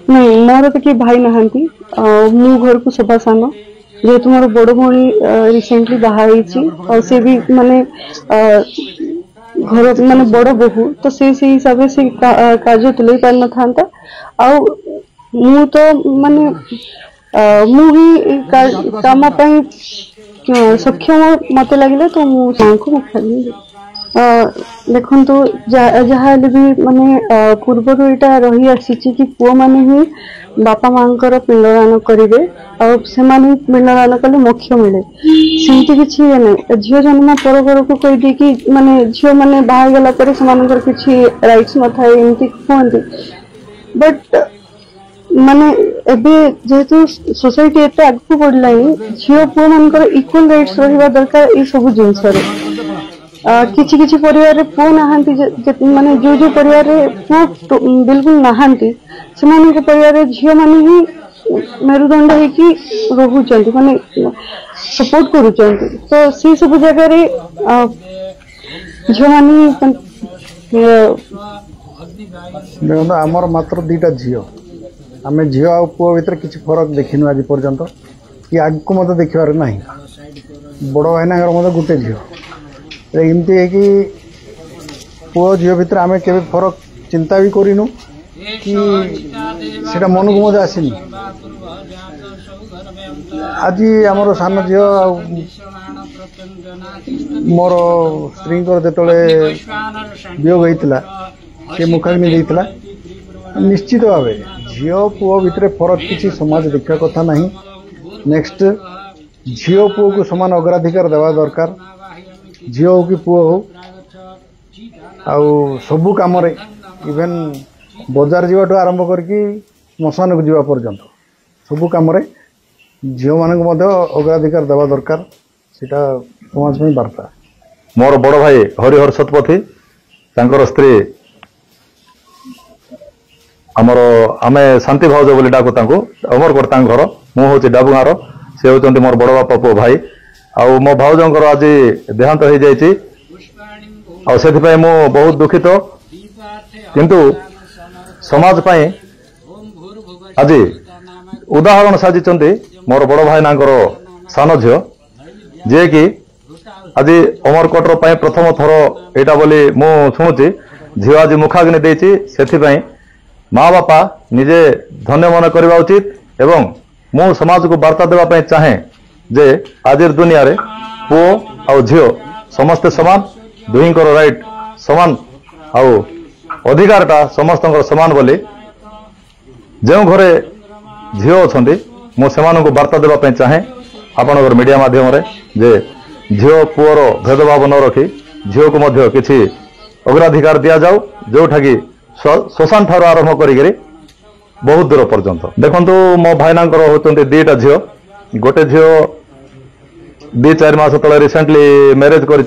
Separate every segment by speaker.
Speaker 1: नहीं मोर तो किए भाई नहांती मु घर को सभा सान जेहेतु मोर बड़ भौणी रिसेंटली बाहर और से भी माने घर माने बड़ बहु तो से हिसाब से कार्य तुले पार न था आ मु तो माने मु ही काम सक्षम मत लगे तो मुझे देखो तो जहाँ भी माने पूर्वर यहाँ रही आसी कि पुओ माने ही बापा माँ पिंडदान करेंगे और से पिंडदान कले मोक्ष मिले सेमती किसी ये ना झील जन्म पर घर को कहीदे कि माने झील मैंने बाहर गला किसी राइट्स न था एमती कहते बट माने एबे जेहेतु सोसाइटी एत आगू बढ़ला झील पुओ मान इक्वल राइट्स रहा दरकार ये सब जिनस किछि किछि परिवार पुओ नहांती माने जो परिवार पुओ बिल्कुल नहांती से परिवार झील माने ही मेरुदंड होगी रोचंती माने सपोर्ट करूचंती तो सी सब जगह झील माने
Speaker 2: देखो आमर मात्र दीटा झील आम झील आ पुओ भीतर किसी फरक देखिनु आज पर्यंत कि आगको मत देखिबार नाही बड़ भाईना मत गोटे झील एमती है कि पुओ झील भीतर आम के फरक चिंता भी करूँ कि सेटा मन को मत आसनी आज आमर सान झील मोर स्त्री जो वियोग होता सी मुखाग्नि देता निश्चित भाव झील पुओ भीतर फरक किसी समाज देखा कथा नहीं नेक्स्ट झील पुओ को समान अग्राधिकार देवा दरकार झील हो कि पुओ हो आउ सबू कम इवेन बजार जावाठू आरंभ करके मशान को जावा पर्यंत सबू कम झील मान अग्राधिकार देवा दरकार सीटा समाज में वार्ता
Speaker 3: मोर बड़ भाई हरिहर शतपथी तांकर स्त्री आमर आमे शांति भाउज बोली डाकू अमरकोट घर मु हूँ डाबुगार से होती मोर बड़ बापा पु भाई आउ मो भाउजर आज देहांत हो जाइए मु बहुत दुखित किंतु समाज पाई आज उदाहरण साजिचंती मोर बड़ भाई नांगर सान झील जे कि आज अमरकोटर प्रथम थर यहाँ बोली मु शुणुची झील आज मुखाग्नि देती से माँ बापा निजे धन्य मन करवा उचित एवं मु समाज को वार्ता देवाई चाहे जे आज दुनिया रे पुओ आ झील समस्ते समान दुहींकर राइट समान आउ अधिकारटा समस्त समान बोली जो घरे झील अच्छा मु से वार्ता देवाई चाहे आपणकर मीडिया माध्यम जे झील पुओर भेदभाव न रखी झील को मध्य किसी अग्राधिकार दि जाऊ जोठा कि श्मशान ठार आरंभ करी बहुत दूर पर्यंत देखु मो भाईना होती दीटा झील गोटे झील 2-4 मास तले रिसेंटली मैरेज करी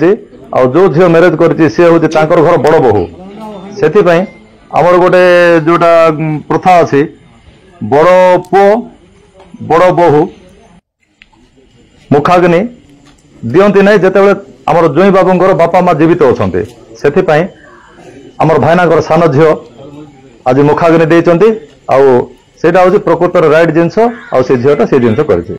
Speaker 3: जो झील मैरेज करी सी हूँ घर बड़ बहु से आमर गोटे जोटा प्रथा अच्छी बड़ पुओ बड़ बहु मुखाग्नि दियंती नहीं जिते आमर जोई बाबूर बापा माँ जीवित अच्छा से आमर भाईना सान झील आज मुखाग्नि देइचंती आउ सेटा हूँ प्रकृतर राइट जिनस आ झीलटा से जिनस कर